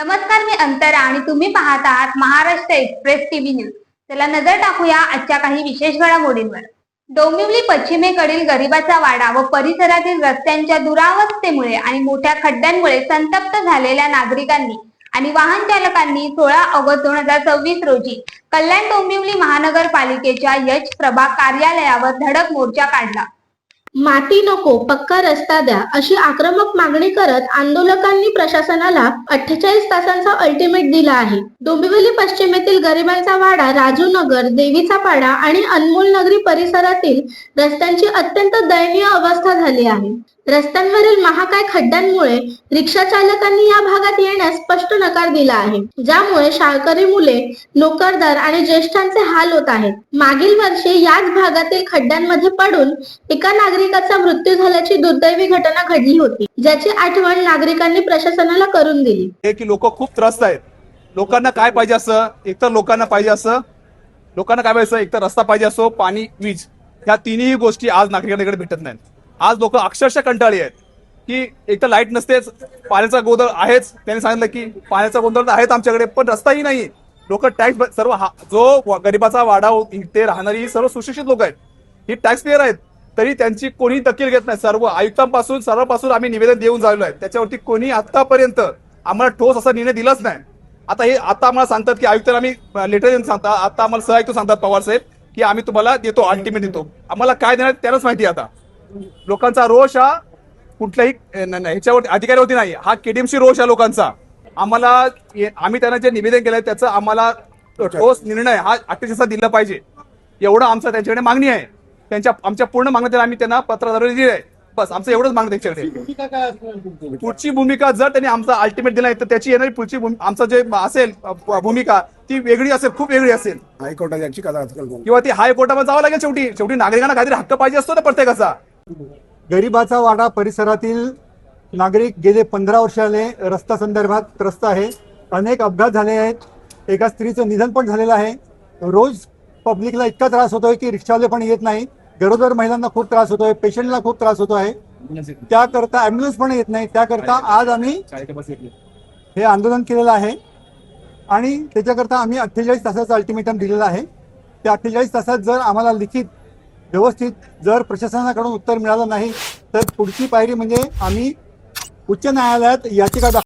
नमस्कार, मी अंतरा आणि तुम्ही पाहत आहात महाराष्ट्र एक्सप्रेस टीव्ही न्यूज। चला नजर टाकूया आजच्या काही विशेष घडामोडींवर। डोंबिवली पश्चिमेकडील गरिबाचा वाडा व परिसरातील रस्त्यांच्या दुरावस्थेमुळे आणि मोठ्या खड्ड्यांमुळे संतप्त झालेल्या नागरिकांनी आणि वाहन चालकांनी 16 ऑगस्ट 2026 रोजी कल्याण डोंबिवली महानगरपालिकेच्या यच प्रभाग कार्यालयावर धडक मोर्चा काढला। माती नको, पक्का रस्ता द्या अशी आक्रमक मागणी करत आंदोलकांनी प्रशासनाला 48 तासांचा अल्टिमेट दिला आहे। डोंबिवली पश्चिमेतील गरिबांचा वाडा, राजू नगर, देवीचा पाडा आणि अनमोल नगरी परिसरातील रस्त्यांची अत्यंत दयनीय अवस्था झाली आहे। रस्त्यांवरील महाकाय खड्ड्यांमुळे रिक्षा चालकांनी या भागात येण्यास स्पष्ट नकार दिला आहे, ज्यामुळे शाळकरी मुले, नोकरदार आणि ज्येष्ठांचे हाल होत आहेत। मागील वर्षी याच भागातील खड्ड्यांमध्ये पडून एका नागरिकाचा मृत्यू झाल्याची दुर्दैवी घटना घडली होती, ज्याची आठवण नागरिकांनी प्रशासनाला करून दिली। की लोक खूप त्रस्त आहेत। लोकांना काय पाहिजे असं, एकतर लोकांना काय पाहिजे एकतर रस्ता पाहिजे असो, पाणी, वीज, ह्या तिन्ही गोष्टी आज नागरिकांकडे भेटत नाहीत। आज लोक अक्षरशः कंटाळली आहेत की एकतर लाईट नसतेच, पाण्याचा गोंधळ आहेच। त्यांनी सांगितलं की पाण्याचा गोंधळ तर आहेच आमच्याकडे, पण रस्ताही नाही। लोक टॅक्स सर्व जो गरिबाचा वाडा इथे राहणारी सर्व सुशिक्षित लोक आहेत, ही टॅक्स पेअर आहेत, तरी त्यांची कोणी दखल घेत नाही। सर्व आयुक्तांपासून सर्वांपासून आम्ही निवेदन देऊन झालेलो आहे, त्याच्यावरती कोणी आतापर्यंत आम्हाला ठोस असा निर्णय दिलाच नाही। आता आम्हाला सांगतात की आयुक्त आम्ही लेटर देऊन सांगता, आता आम्हाला सहआयुक्त सांगतात पवार साहेब की आम्ही तुम्हाला देतो, अल्टिमेट देतो। आम्हाला काय देणार त्यांनाच माहिती। आता लोकांचा रोष हा कुठल्याही ह्याच्यावरती अधिकाऱ्यावरती नाही, हा केडीएमसी रोष आहे लोकांचा। आम्ही त्यांना जे निवेदन केलंय त्याचं आम्हाला ठोस निर्णय हा 38 दिवसात दिला पाहिजे, एवढं आमचं त्यांच्याकडे मागणी आहे। आमच्या पूर्ण मागण्या आम्ही त्यांना पत्राद्वारे दिली आहे। बस आमचं एवढंच मागणं त्यांच्याकडे। पुढची भूमिका जर त्यांनी आमचा अल्टिमेट दिला तर त्याची येणारी पुढची आमचं जे असेल भूमिका ती वेगळी असेल, खूप वेगळी असेल। हायकोर्टात याची किंवा ती हायकोर्टामध्ये जावं लागेल। शेवटी नागरिकांना काहीतरी हक्क पाहिजे असतो ना प्रत्येकाचा। गरिबाचा वाडा परिसरातील नागरिक गेले 15 वर्षाने रस्ता संदर्भात त्रस्त आहे। अनेक अपघात झाले आहेत, एका स्त्रीचं निधन पण झालेलं आहे। रोज पब्लिकला इतका त्रास होतोय की रिक्षावाले पण येत नाही, गरोदर महिलांना खूप त्रास होतोय, पेशंटला खूप त्रास होतो आहे, त्याकरता ॲम्ब्युलन्स पण येत नाही। त्याकरता आज आम्ही हे आंदोलन केलेलं आहे आणि त्याच्याकरता आम्ही 48 तासाचं अल्टिमेटम दिलेलं आहे। त्या 48 तासात जर आम्हाला लिखित व्यवस्थित जर प्रशासनाकडून उत्तर मिळालं नाही तर पुढची पायरी म्हणजे आम्ही उच्च न्यायालयात याचिका